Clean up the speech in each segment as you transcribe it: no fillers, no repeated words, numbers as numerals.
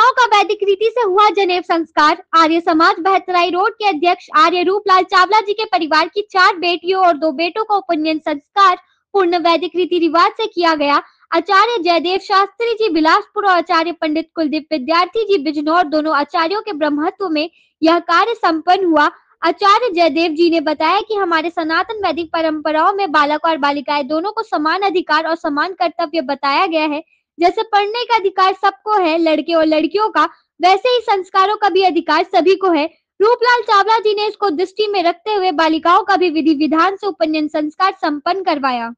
महिलाओं का वैदिक रीति से हुआ जनेऊ संस्कार आर्य समाज बहतराई रोड के अध्यक्ष आर्य रूपलाल चावला जी के परिवार की 4 बेटियों और 2 बेटों का उपनयन संस्कार पूर्ण वैदिक रीति रिवाज से किया गया। आचार्य जयदेव शास्त्री जी बिलासपुर और आचार्य पंडित कुलदीप विद्यार्थी जी बिजनौर दोनों आचार्यों के ब्रह्मत्व में यह कार्य संपन्न हुआ। आचार्य जयदेव जी ने बताया कि हमारे सनातन वैदिक परंपराओं में बालक और बालिकाएं दोनों को समान अधिकार और समान कर्तव्य बताया गया है। जैसे पढ़ने का अधिकार सबको है, लड़के और लड़कियों का, वैसे ही संस्कारों का भी अधिकार सभी को है। रूपलाल चावला जी ने इसको दृष्टि में रखते हुए बालिकाओं का भी विधि विधान से उपनयन संस्कार संपन्न करवाया।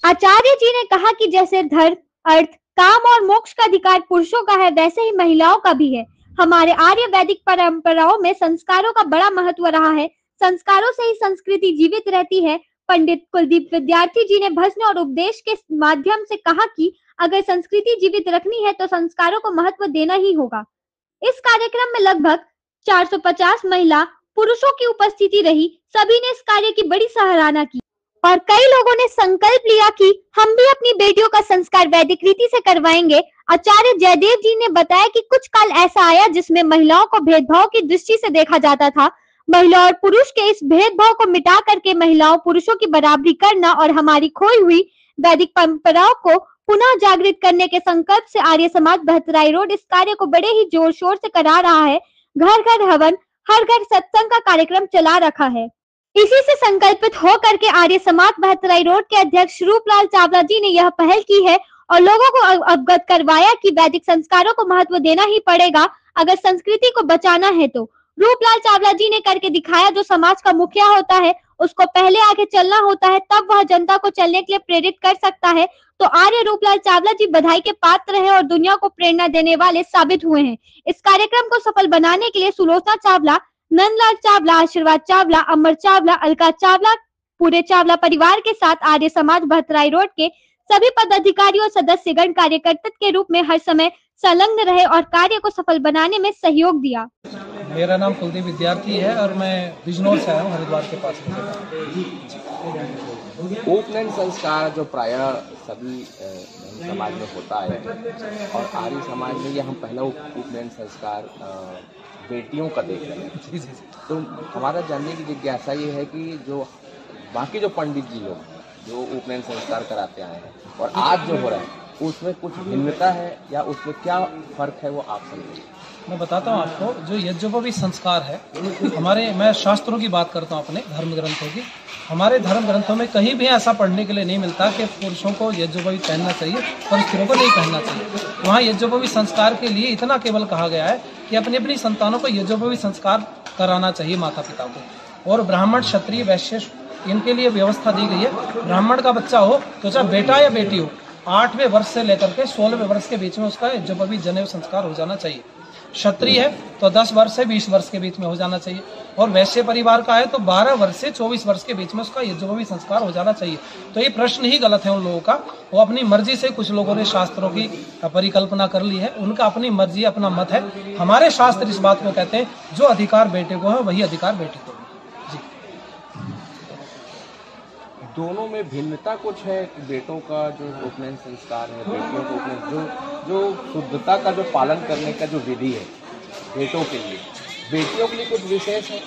आचार्य जी ने कहा कि जैसे धर्म, अर्थ, काम और मोक्ष का अधिकार पुरुषों का है, वैसे ही महिलाओं का भी है। हमारे आर्य वैदिक परंपराओं में संस्कारों का बड़ा महत्व रहा है। संस्कारों से ही संस्कृति जीवित रहती है। पंडित कुलदीप विद्यार्थी जी ने भजन और उपदेश के माध्यम से कहा कि अगर संस्कृति जीवित रखनी है तो संस्कारों को महत्व देना ही होगा। इस कार्यक्रम में लगभग 450 महिला पुरुषों की उपस्थिति रही। सभी ने इस कार्य की बड़ी सराहना की और कई लोगों ने संकल्प लिया कि हम भी अपनी बेटियों का संस्कार वैदिक रीति से करवाएंगे। आचार्य जयदेव जी ने बताया कि कुछ काल ऐसा आया जिसमें महिलाओं को भेदभाव की दृष्टि से देखा जाता था। महिला और पुरुष के इस भेदभाव को मिटा करके महिलाओं पुरुषों की बराबरी करना और हमारी खोई हुई वैदिक परंपराओं को पुनः जागृत करने के संकल्प से आर्य समाज बहतराई रोड इस कार्य को बड़े ही जोर शोर से करा रहा है। घर घर हवन, हर घर सत्संग का कार्यक्रम चला रखा है। इसी से संकल्पित होकर के आर्य समाज बहतराई रोड के अध्यक्ष रूपलाल चावला जी ने यह पहल की है और लोगों को अवगत करवाया कि वैदिक संस्कारों को महत्व देना ही पड़ेगा अगर संस्कृति को बचाना है तो। रूपलाल चावला जी ने करके दिखाया, जो समाज का मुखिया होता है उसको पहले आगे चलना होता है, तब वह जनता को चलने के लिए प्रेरित कर सकता है। तो आर्य रूपलाल चावला जी बधाई के पात्र हैं और दुनिया को प्रेरणा देने वाले साबित हुए हैं। इस कार्यक्रम को सफल बनाने के लिए सुलोचना चावला, नंदलाल चावला, आशीर्वाद चावला, अमर चावला, अलका चावला, पूरे चावला परिवार के साथ आर्य समाज बहतराई रोड के सभी पदाधिकारियों और सदस्यगण कार्यकर्ता के रूप में हर समय संलग्न रहे और कार्य को सफल बनाने में सहयोग दिया। मेरा नाम कुलदीप विद्यार्थी है और मैं बिजनौर से आया हूँ, हरिद्वार के पास। उपनयन संस्कार जो प्रायः सभी समाज में होता है और आर्य समाज में ये हम पहला उपनयन संस्कार बेटियों का देख रहे हैं। तो हमारा जानने की जिज्ञासा ये है कि जो बाकी जो पंडित जी लोग जो उपनयन संस्कार कराते आए हैं और आज जो हो रहा है उसमें कुछ भिन्नता है या उसमें क्या फर्क है, वो आप समझिए। मैं बताता हूँ आपको, जो यज्ञोपवीत संस्कार है हमारे, मैं शास्त्रों की बात करता हूँ अपने धर्म ग्रंथों की। हमारे धर्म ग्रंथों में कहीं भी ऐसा पढ़ने के लिए नहीं मिलता कि पुरुषों को यज्ञोपवीत पहनना चाहिए और स्त्रियों को नहीं पहनना चाहिए। वहाँ यज्ञोपवीत संस्कार के लिए इतना केवल कहा गया है कि अपनी अपनी संतानों को यज्ञोपवीत संस्कार कराना चाहिए माता पिता को। और ब्राह्मण, क्षत्रिय, वैश्य इनके लिए व्यवस्था दी गई है। ब्राह्मण का बच्चा हो तो चाहे बेटा या बेटी हो, 8वें वर्ष से लेकर के 16वें वर्ष के बीच में उसका यज्ञोपवीत जनेऊ संस्कार हो जाना चाहिए। क्षत्रिय है तो 10 वर्ष से 20 वर्ष के बीच में हो जाना चाहिए और वैश्य परिवार का है तो 12 वर्ष से 24 वर्ष के बीच में उसका यज्ञोपवीत संस्कार हो जाना चाहिए। तो ये प्रश्न ही गलत है उन लोगों का। वो अपनी मर्जी से, कुछ लोगों ने शास्त्रों की परिकल्पना कर ली है, उनका अपनी मर्जी, अपना मत है। हमारे शास्त्र इस बात को कहते हैं, जो अधिकार बेटे को है वही अधिकार बेटी को है। दोनों में भिन्नता कुछ है। बेटों का जो उपनयन संस्कार है, बेटियों को उपनयन जो शुद्धता का जो पालन करने का जो विधि है बेटों के लिए, बेटियों के लिए कुछ विशेष है।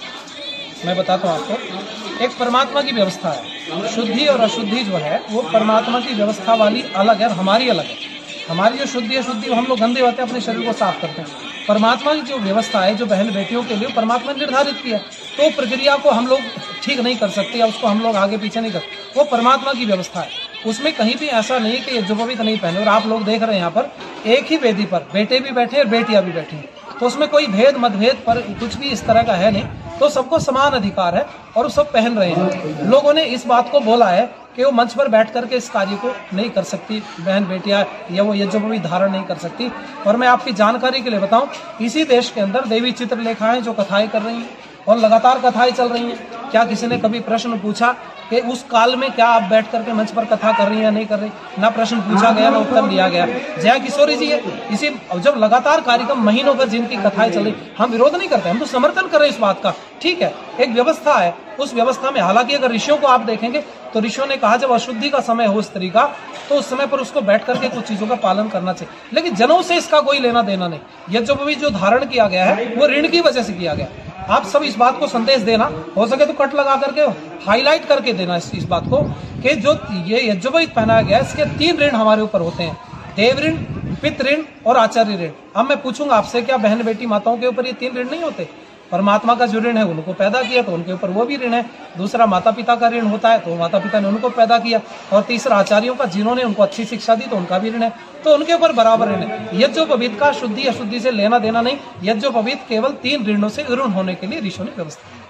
मैं बताता हूँ आपको, एक परमात्मा की व्यवस्था है। शुद्धि और अशुद्धि जो है वो परमात्मा की व्यवस्था वाली अलग है और हमारी अलग है। हमारी जो शुद्धि अशुद्धि, हम लोग गंदे होते हैं, अपने शरीर को साफ करते हैं। परमात्मा की जो व्यवस्था है, जो बहन बेटियों के लिए परमात्मा ने निर्धारित किया, तो प्रक्रिया को हम लोग ठीक नहीं कर सकते या उसको हम लोग आगे पीछे नहीं कर सकते। वो परमात्मा की व्यवस्था है, उसमें कहीं भी ऐसा नहीं कि यज्ञोपवीत नहीं पहने। और आप लोग देख रहे हैं यहाँ पर एक ही वेदी पर बेटे भी बैठे और बेटियां भी बैठी हैं, तो उसमें कोई भेद मतभेद पर कुछ भी इस तरह का है नहीं। तो सबको समान अधिकार है और सब पहन रहे हैं। लोगों ने इस बात को बोला है कि वो मंच पर बैठ करके इस कार्य को नहीं कर सकती बहन बेटियां, या वो यज्ञोपवीत धारण नहीं कर सकती। और मैं आपकी जानकारी के लिए बताऊं, इसी देश के अंदर देवी चित्रलेखाएं जो कथाएं कर रही हैं और लगातार कथाएं चल रही हैं। क्या किसी ने कभी प्रश्न पूछा कि उस काल में क्या आप बैठ करके मंच पर कथा कर रही हैं या नहीं कर रही, ना प्रश्न पूछा गया ना उत्तर दिया गया। जया किशोरी जी है, इसी जब लगातार कार्यक्रम महीनों पर जिनकी कथाएं चल रही, हम विरोध नहीं करते, हम तो समर्थन कर रहे हैं इस बात का। ठीक है, एक व्यवस्था है, उस व्यवस्था में हालांकि अगर ऋषियों को आप देखेंगे तो ऋषियों ने कहा जब अशुद्धि का समय हो स्त्री का तो उस समय पर उसको बैठ करके कुछ चीजों का पालन करना चाहिए, लेकिन जनों से इसका कोई लेना देना नहीं। यज्ञोपवीत जो धारण किया गया है वो ऋण की वजह से किया गया। आप सब इस बात को संदेश देना, हो सके तो कट लगा करके हाईलाइट करके देना इस बात को कि जो ये यज्ञोपवीत पहनाया गया है इसके 3 ऋण हमारे ऊपर होते हैं, देव ऋण, पितृ ऋण और आचार्य ऋण। अब मैं पूछूंगा आपसे, क्या बहन बेटी माताओं के ऊपर ये 3 ऋण नहीं होते? परमात्मा का जो ऋण है उनको पैदा किया तो उनके ऊपर वो भी ऋण है, दूसरा माता पिता का ऋण होता है तो माता पिता ने उनको पैदा किया, और तीसरा आचार्यों का जिन्होंने उनको अच्छी शिक्षा दी तो उनका भी ऋण है, तो उनके ऊपर बराबर ऋण है। यज्ञोपवीत का शुद्धि अशुद्धि से लेना देना नहीं, यज्ञोपवीत केवल 3 ऋणों से ऋण होने के लिए ऋषियों ने व्यवस्था की।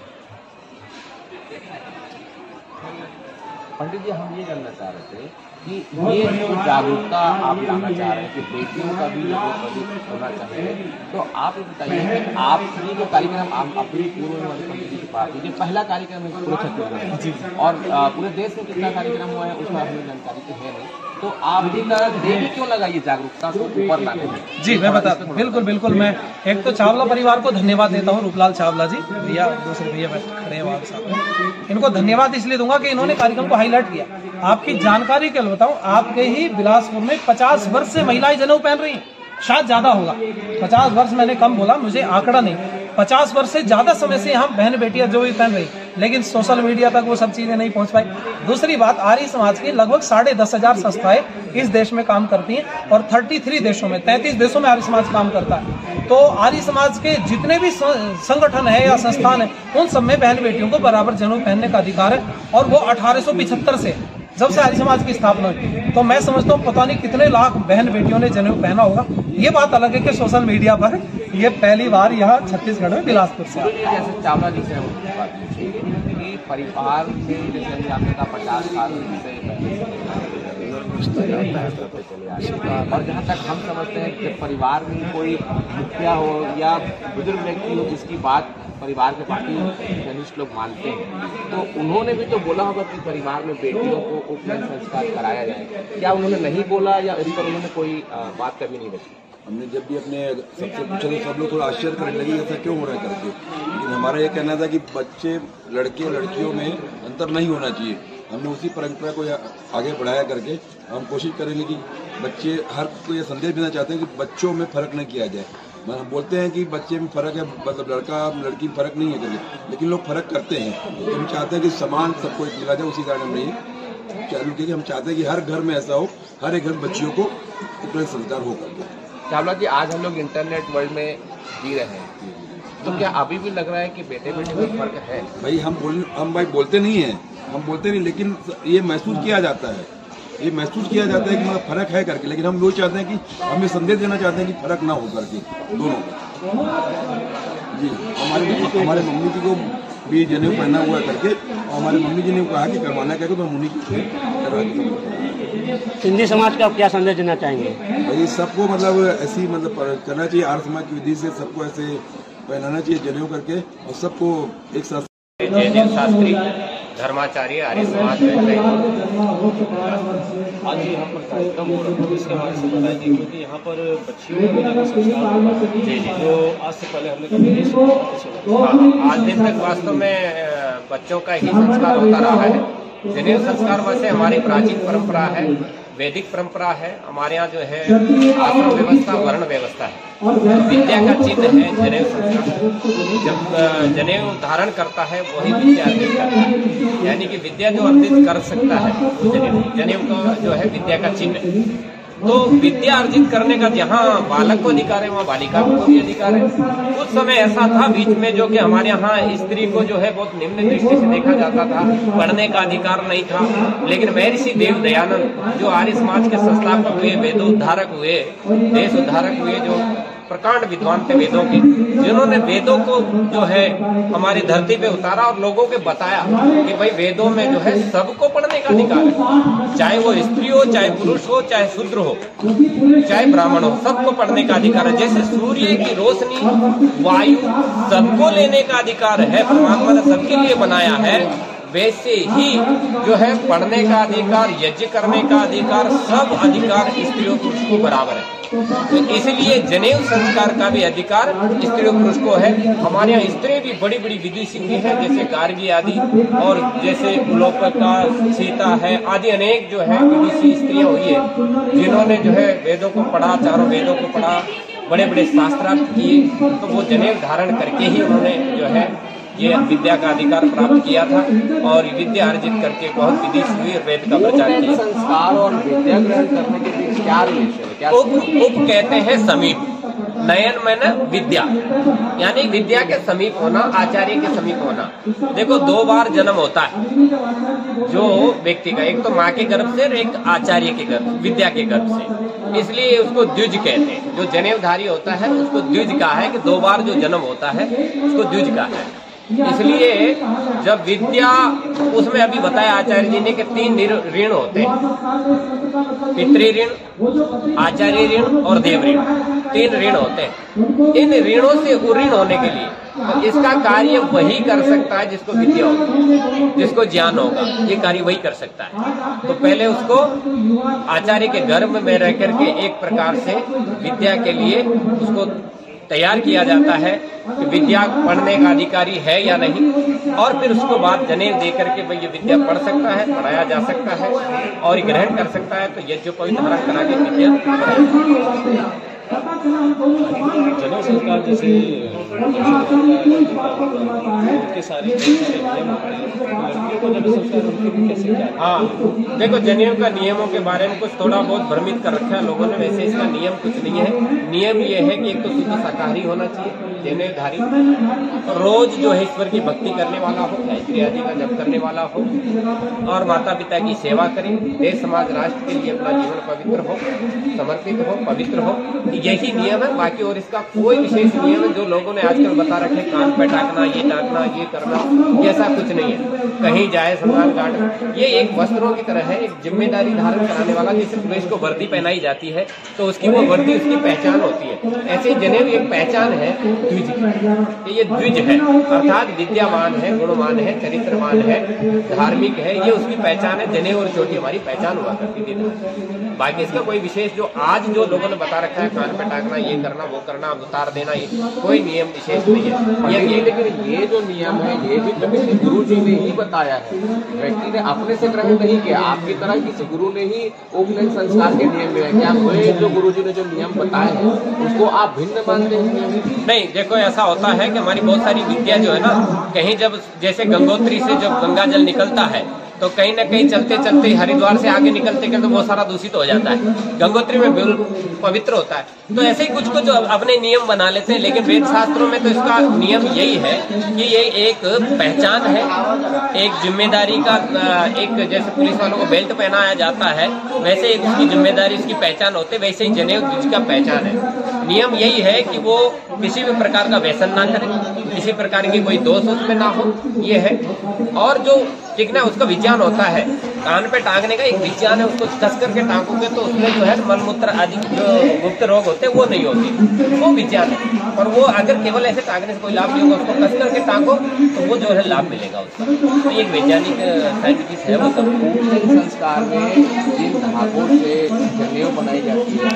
पंडित जी, हम ये जानना चाह रहे थे कि ये जो जागरूकता आप लाना चाह रहे हैं कि बेटियों का भी यज्ञोपवीत होना चाहिए, तो आप ये बताइए कि आप ये जो कार्यक्रम आप अपनी पूर्व में पंडित जी की बात हुई, जो पहला कार्यक्रम है पूरे छत्तीसगढ़ में और पूरे देश में कितना कार्यक्रम हुआ है उसमें हमें जानकारी तो है नहीं, तो आप देवी क्यों लगाइए जागरूकता को ऊपर लाने में? जी मैं बताता हूँ, बिल्कुल बिल्कुल। मैं एक तो चावला परिवार को धन्यवाद देता हूँ, रूपलाल चावला जी, भैया दूसरे भैया खड़े हैं वहाँ साथ में, इनको धन्यवाद इसलिए दूंगा कि इन्होंने कार्यक्रम को हाईलाइट किया। आपकी जानकारी के लिए बताऊं, आपके ही बिलासपुर में 50 वर्ष से महिलाएं जनेऊ पहन रही हैं, शायद ज्यादा होगा, 50 वर्ष मैंने कम बोला, मुझे आंकड़ा नहीं, 50 वर्ष से ज्यादा समय से हम बहन बेटियां जो भी पहन रही, लेकिन सोशल मीडिया तक वो सब चीजें नहीं पहुंच पाई। दूसरी बात, आर्य समाज की लगभग 10,500 संस्थाएं इस देश में काम करती हैं और 33 देशों में 33 देशों में आर्य समाज काम करता है। तो आर्य समाज के जितने भी संगठन है या संस्थान है उन सब में बहन बेटियों को बराबर जनेऊ पहनने का अधिकार है, और वो 1875 से जब से आर्य समाज की स्थापना हुई, तो मैं समझता हूँ पता नहीं कितने लाख बहन बेटियों ने जनेऊ पहना होगा। ये बात अलग है कि सोशल मीडिया पर ये पहली बार यहाँ छत्तीसगढ़ में बिलासपुर से जैसे चावला जी से बात की परिवार में जैसे आपने कहा 50 साल से चले आए, और जहाँ तक हम समझते हैं कि परिवार में कोई मुखिया हो या बुजुर्ग व्यक्ति हो जिसकी बात परिवार के बाकी कनिष्ठ लोग मानते हैं, तो उन्होंने भी तो बोला होगा कि परिवार में बेटियों को उपनयन संस्कार कराया जाए, क्या उन्होंने नहीं बोला या इस पर उन्होंने कोई बात कभी नहीं रखी? हमने जब भी अपने सबसे पूछा तो सब लोग थोड़ा आश्चर्य करने लगे ऐसा क्यों हो रहा है करके, लेकिन हमारा ये कहना था कि बच्चे लड़के और लड़कियों में अंतर नहीं होना चाहिए। हमने उसी परंपरा को आगे बढ़ाया करके हम कोशिश करेंगे कि बच्चे हर को ये संदेश देना चाहते हैं कि बच्चों में फ़र्क नहीं किया जाए। हम बोलते हैं कि बच्चे में फ़र्क है, मतलब लड़का लड़की में फ़र्क नहीं है करके, लेकिन लोग फ़र्क करते हैं। तो हम चाहते हैं कि समान सबको मिला जाए, उसी कारण नहीं चालू किया कि हम चाहते हैं कि हर घर में ऐसा हो, हर एक घर बच्चियों को उपनयन संस्कार हो करके। चावला जी, आज हम लोग इंटरनेट वर्ल्ड में जी रहे हैं, तो क्या अभी भी लग रहा है कि बेटे बेटे में फर्क है? भाई हम भाई बोलते नहीं हैं, हम बोलते नहीं, लेकिन ये महसूस किया जाता है, ये महसूस किया जाता है कि मतलब फर्क है करके, लेकिन हम वो चाहते हैं कि हम ये संदेश देना चाहते हैं कि फर्क ना हो करके दोनों जी। हमारे मम्मी जी को भी जनेऊ पहना हुआ करके, और हमारे मम्मी जी ने कहा कि करवाना क्या, तो हम उन्हीं की करवा के। सिंधी समाज का आप क्या संदेश देना चाहेंगे? भाई सबको मतलब ऐसी मतलब करना चाहिए, आर्य समाज की विधि से सबको ऐसे पहनाना चाहिए जनेऊ करके, और सबको एक साथ। जयदेव शास्त्री, धर्माचार्य, आर्य समाज आज यहाँ पर कार्यक्रम हो रहा है, इसके बारे में बताएंगे, क्योंकि यहाँ पर बच्चियों को संस्कार जो आज से पहले हमने कभी नहीं सुना। आज दिन तक वास्तव में बच्चों का ही संस्कार होता रहा है। जनेऊ संस्कार वैसे हमारी प्राचीन परंपरा है, वैदिक परंपरा है। हमारे यहाँ जो है आश्रम व्यवस्था, वर्ण व्यवस्था है, विद्या का चिन्ह है जनेऊ संस्कार। जब जनेऊ धारण करता है वही विद्या अर्जित करता है, यानी कि विद्या जो अर्जित कर सकता है वो जनेऊ का जो है विद्या का चिन्ह है। तो विद्या अर्जित करने का जहाँ बालक को अधिकार है वहाँ बालिका को भी अधिकार है। उस समय ऐसा था बीच में जो कि हमारे यहाँ स्त्री को जो है बहुत निम्न दृष्टि से देखा जाता था, पढ़ने का अधिकार नहीं था। लेकिन महर्षि देव दयानंद जो आर्य समाज के संस्थापक हुए, वेदोद्धारक हुए, देश उद्धारक हुए, जो प्रकांड विद्वान थे वेदों के, जिन्होंने वेदों को जो है हमारी धरती पे उतारा और लोगों के बताया कि भाई वेदों में जो है सबको पढ़ने का अधिकार है, चाहे वो स्त्री हो, चाहे पुरुष हो, चाहे शूद्र हो, चाहे ब्राह्मण हो, सबको पढ़ने का अधिकार है। जैसे सूर्य की रोशनी, वायु, सबको लेने का अधिकार है, परमात्मा ने सबके लिए बनाया है। वैसे ही जो है पढ़ने का अधिकार, यज्ञ करने का अधिकार, सब अधिकार स्त्रियों पुरुष को बराबर है। तो इसलिए जनेऊ संस्कार का भी अधिकार स्त्री पुरुष को है। हमारे यहाँ स्त्री भी बड़ी बड़ी विधि सिद्धि है, जैसे गार्गी आदि, और जैसे उलोपका, सीता है आदि अनेक जो है विधि स्त्रियां हुई है जिन्होंने जो है वेदों को पढ़ा, चारों वेदों को पढ़ा, बड़े बड़े शास्त्रार्थ किए। तो वो जनेऊ धारण करके ही उन्होंने जो है ये विद्या का अधिकार प्राप्त किया था और विद्या अर्जित करके बहुत विधि से हुई वेद का प्रचार किया। संस्कार और विद्या ग्रहण करने के बीच क्या रिलेशन है? उप कहते हैं समीप, नयन में न विद्या, यानी विद्या के समीप होना, आचार्य के समीप होना। देखो 2 बार जन्म होता है जो व्यक्ति का, एक तो माँ के गर्भ से और एक आचार्य के गर्भ, विद्या के गर्भ से, इसलिए उसको द्विज कहते हैं। जो जनेऊधारी होता है उसको द्विज कहा है कि 2 बार जो जन्म होता है उसको द्विज कहा है। इसलिए जब विद्या, उसमें अभी बताया आचार्य जी ने कि 3 ऋण होते हैं, पितृ ऋण, आचार्य ऋण और देव ऋण, 3 ऋण होते हैं। इन ऋणों से उऋण होने के लिए तो इसका कार्य वही कर सकता है जिसको विद्या होगी, जिसको ज्ञान होगा, ये कार्य वही कर सकता है। तो पहले उसको आचार्य के गर्भ में रह करके एक प्रकार से विद्या के लिए उसको तैयार किया जाता है कि विद्या पढ़ने का अधिकारी है या नहीं, और फिर उसको बाद जनेऊ दे करके भाई ये विद्या पढ़ सकता है, पढ़ाया जा सकता है और ग्रहण कर सकता है। तो यज्ञोपवीत धारण करा के विद्या पढ़ाई। जनेऊ संस्कार जैसे उनके सारे नियम होते हैं, लड़कियों को जनेऊ संस्कार उनके कैसे क्या? हाँ, देखो जनेऊ का नियमों के बारे में कुछ थोड़ा बहुत भ्रमित कर रखा है लोगों ने। वैसे इसका नियम कुछ नहीं है। नियम ये है कि एक तो शुद्ध शाकाहारी होना चाहिए जनेऊधारी, रोज जो है ईश्वर की भक्ति करने वाला हो, गायत्री आदि का जप करने वाला हो, और माता पिता की सेवा करे, देश समाज राष्ट्र के लिए अपना जीवन पवित्र हो, समर्पित हो, पवित्र हो। यही नियम है, बाकी और इसका कोई विशेष नियम है जो लोगों ने आजकल बता रखे, कान पे टाकना, ये करना, ये ऐसा कुछ नहीं है। कहीं जाए सम्मान कार्ड, ये एक वस्त्रों की तरह है, एक जिम्मेदारी धारण कराने वाला। जैसे पुरुष को वर्दी पहनाई जाती है तो उसकी वो वर्दी उसकी पहचान होती है, ऐसे जनेऊ एक पहचान है द्विज की। ये द्विज है, अर्थात विद्यावान है, गुणवान है, चरित्रवान है, धार्मिक है, ये उसकी पहचान है। जनेऊ और चोटी हमारी पहचान हुआ करती थी। बाकी इसका कोई विशेष जो आज जो लोगों ने बता रखा है, कान पे टाकना, ये करना, वो करना, उतार देना, ये कोई नियम विशेष नहीं है। ये लेकिन ये जो नियम है ये भी किसी गुरु जी ने ही बताया है, व्यक्ति ने अपने से ग्रहण नहीं किया। आपकी तरह किसी गुरु ने ही उपनयन संस्कार के नियम दिए। क्या वे जो गुरु जी ने जो नियम बताए हैं उसको आप भिन्न मानते हैं? नहीं, देखो ऐसा होता है कि हमारी बहुत सारी विद्या जो है ना, कहीं जब जैसे गंगोत्री से जब गंगा जल निकलता है तो कहीं ना कहीं चलते चलते हरिद्वार से आगे निकलते तो बहुत सारा दूषित हो जाता है, गंगोत्री में बिल्कुल पवित्र होता है। तो ऐसे ही कुछ कुछ अपने नियम बना लेते हैं, लेकिन वेद शास्त्रों में तो इसका नियम यही है कि ये एक पहचान है, एक जिम्मेदारी का, एक जैसे पुलिस वालों को बेल्ट पहनाया जाता है वैसे एक उसकी जिम्मेदारी, उसकी पहचान होती है, वैसे ही जनेऊ जिसका पहचान है। नियम यही है कि वो किसी भी प्रकार का व्यसन ना करे, किसी प्रकार की कोई दोष उसमें ना हो, ये है। और जो ठीक ना उसका विज्ञान होता है, कान पे टांगने का एक विज्ञान है, उसको कस करके टांगोगे तो उसमें जो है मलमूत्र आदि जो गुप्त रोग होते हैं वो नहीं होते, वो विज्ञान है। और वो अगर केवल ऐसे टांगने से कोई लाभ नहीं होगा, उसको कस करके टांगो तो वो जो है लाभ मिलेगा उसका। तो एक वैज्ञानिक साइंटिस्ट है वो सब। संस्कार में जिन धागों से जनेऊ बनाई जाती है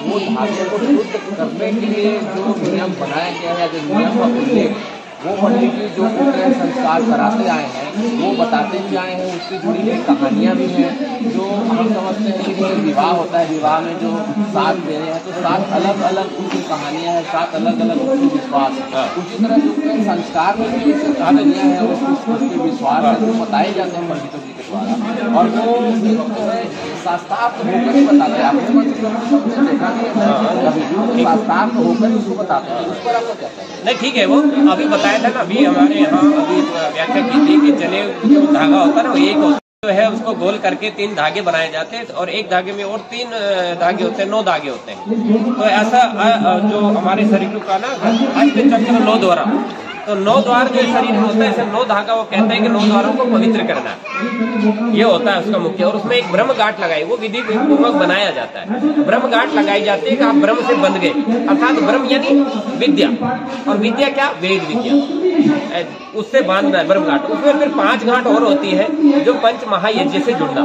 वो धागों को शुद्ध करने के लिए जो नियम बनाया गया है, जो नियम का उल्लेख वो पंडित जी जो उपनयन संस्कार कराते आए हैं वो बताते भी आए हैं। उससे जुड़ी हुई कहानियाँ भी हैं जो हम समझते हैं कि जैसे विवाह होता है, विवाह में जो 7 देने हैं तो 7 अलग अलग उनकी कहानियाँ हैं, 7 अलग अलग उनके विश्वास है। उसी तरह से उपनयन संस्कार में भी जैसे कहानियाँ हैं, उसके विश्वास है जो बताए जाते हैं पंडितों जी के द्वारा, और वो जो है शास्त्रार्थ होकर ही बताते हैं। आपने देखा नहीं, शास्त्रार्थ होकर उसको बताते हैं, उस पर आपको क्या कहते हैं? नहीं ठीक है, वो अभी बताया था ना, अभी हमारे यहाँ अभी व्याख्या की थी कि जनेऊ जो धागा होता है ना वो एक होता जो है उसको गोल करके 3 धागे बनाए जाते हैं, और एक धागे में और 3 धागे होते हैं, 9 धागे होते हैं। तो ऐसा जो हमारे शरीर का ना अष्ट चक्र 9 द्वारा, तो 9 द्वार जो शरीर में होता है ऐसे 9 धागा, वो कहते हैं कि 9 द्वारों को पवित्र करना है, ये होता है उसका मुख्य। और उसमें एक ब्रह्म गांठ लगाई, वो विधि पूर्वक बनाया जाता है। ब्रह्म गांठ लगाई जाती है कि आप ब्रह्म से बंध गए, अर्थात ब्रह्म यानी विद्या, और विद्या क्या? वेद विद्या। उससे बांधना है ब्रह्म घाट। उसमें फिर 5 घाट और होती है जो पंच महायज्ञ से जुड़ना।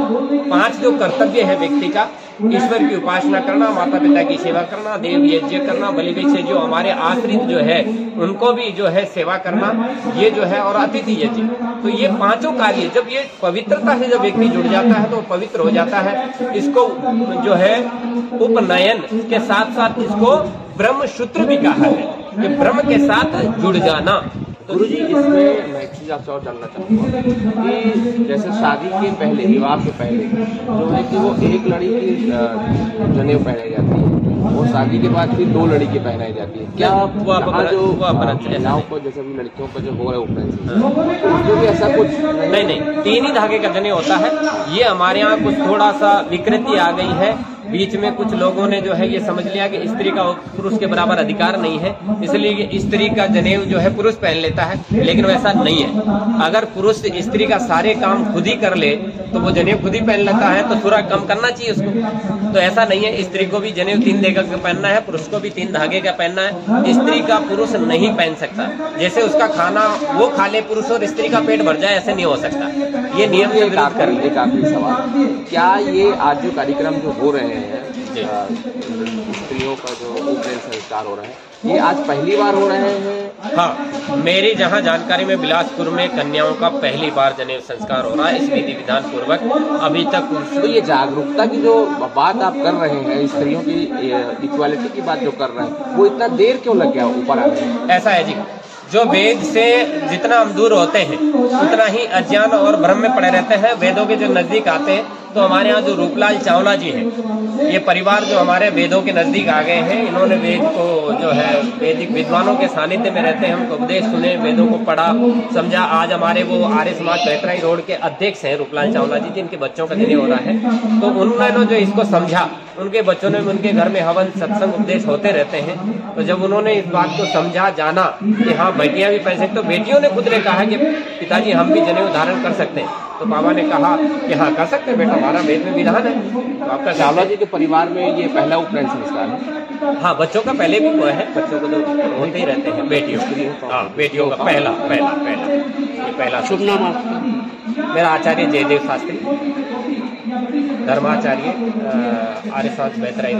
5 जो कर्तव्य है व्यक्ति का, ईश्वर की उपासना करना, माता पिता की सेवा करना, देव यज्ञ करना, बलि से जो हमारे आश्रित जो है उनको भी जो है सेवा करना, ये जो है, और अतिथि यज्ञ। तो ये 5 कार्य जब ये पवित्रता से जब व्यक्ति जुड़ जाता है तो पवित्र हो जाता है। इसको जो है उपनयन के साथ साथ इसको ब्रह्म सूत्र भी कहा है कि ब्रह्म के साथ जुड़ जाना। गुरु जी, इसमें मैं एक चीज आपसे और जानना चाहूँगा कि जैसे शादी के पहले, विवाह से पहले जो है कि वो एक लड़ी की जनेऊ पहनाई जाती है और शादी के बाद फिर 2 लड़ी की पहनाई जाती है। क्या जो महिलाओं को, जैसे अभी लड़कियों को जो हो रहा है उपनयन, उसमें भी ऐसा कुछ नहीं, 3 ही धागे का जनेऊ होता है। ये हमारे यहाँ कुछ थोड़ा सा विकृति आ गई है। बीच में कुछ लोगों ने जो है ये समझ लिया कि स्त्री का पुरुष के बराबर अधिकार नहीं है, इसलिए स्त्री का जनेऊ जो है पुरुष पहन लेता है, लेकिन वैसा नहीं है। अगर पुरुष स्त्री का सारे काम खुद ही कर ले तो वो जनेऊ खुद ही पहन लेता है, तो थोड़ा कम करना चाहिए उसको। तो ऐसा नहीं है, स्त्री को भी जनेऊ 3 धागे का पहनना है, पुरुष को भी 3 धागे का पहनना है। स्त्री का पुरुष नहीं पहन सकता। जैसे उसका खाना वो खा ले पुरुष और स्त्री का पेट भर जाए, ऐसे नहीं हो सकता। ये नियम से विरोध कर। एक आखिरी सवाल, क्या ये आज जो कार्यक्रम जो हो रहे हैं स्त्रियों का जो उपनयन संस्कार हो रहा है, ये आज पहली बार हो रहे हैं? हाँ, मेरी जहाँ जानकारी में बिलासपुर में कन्याओं का पहली बार जनेऊ संस्कार हो रहा है, इस विधि विधान पूर्वक। अभी तक तो ये जागरूकता की जो बात आप कर रहे हैं, स्त्रियों की इक्वालिटी की बात जो कर रहे हैं, वो इतना देर क्यों लग गया ऊपर आने में? ऐसा है जी, जो वेद से जितना हम दूर होते हैं उतना ही अज्ञान और भ्रम में पड़े रहते हैं। वेदों के जो नजदीक आते हैं, तो हमारे यहाँ जो रूपलाल चावला जी हैं, ये परिवार जो हमारे वेदों के नजदीक आ गए हैं, इन्होंने वेद को जो है वैदिक विद्वानों के सानिध्य में रहते हैं, हमको उपदेश सुने, वेदों को पढ़ा समझा। आज हमारे वो आर्य समाज बैतराई रोड के अध्यक्ष हैं रूपलाल चावला जी, जिनके बच्चों का जनेऊ हो रहा है। तो उन्होंने जो इसको समझा, उनके बच्चों ने, उनके घर में हवन सत्संग उपदेश होते रहते हैं। तो जब उन्होंने इस बात को समझा, जाना कि हाँ बेटियां भी पहन सकते, तो बेटियों ने खुद ने कहा कि पिताजी हम भी जनेऊ धारण कर सकते हैं। तो बाबा ने कहा कि हाँ कर सकते हैं बेटा, हमारा वेद में विधान है। तो आपका चावला जी के परिवार में ये पहला उपनयन संस्कार है? हाँ, बच्चों का पहले भी हुआ है, बच्चों को तो होते ही रहते हैं। बेटियों का पहला। शुभ नाम आपका? मेरा आचार्य जयदेव शास्त्री, धर्माचार्य, आर्य समाज बैतराई।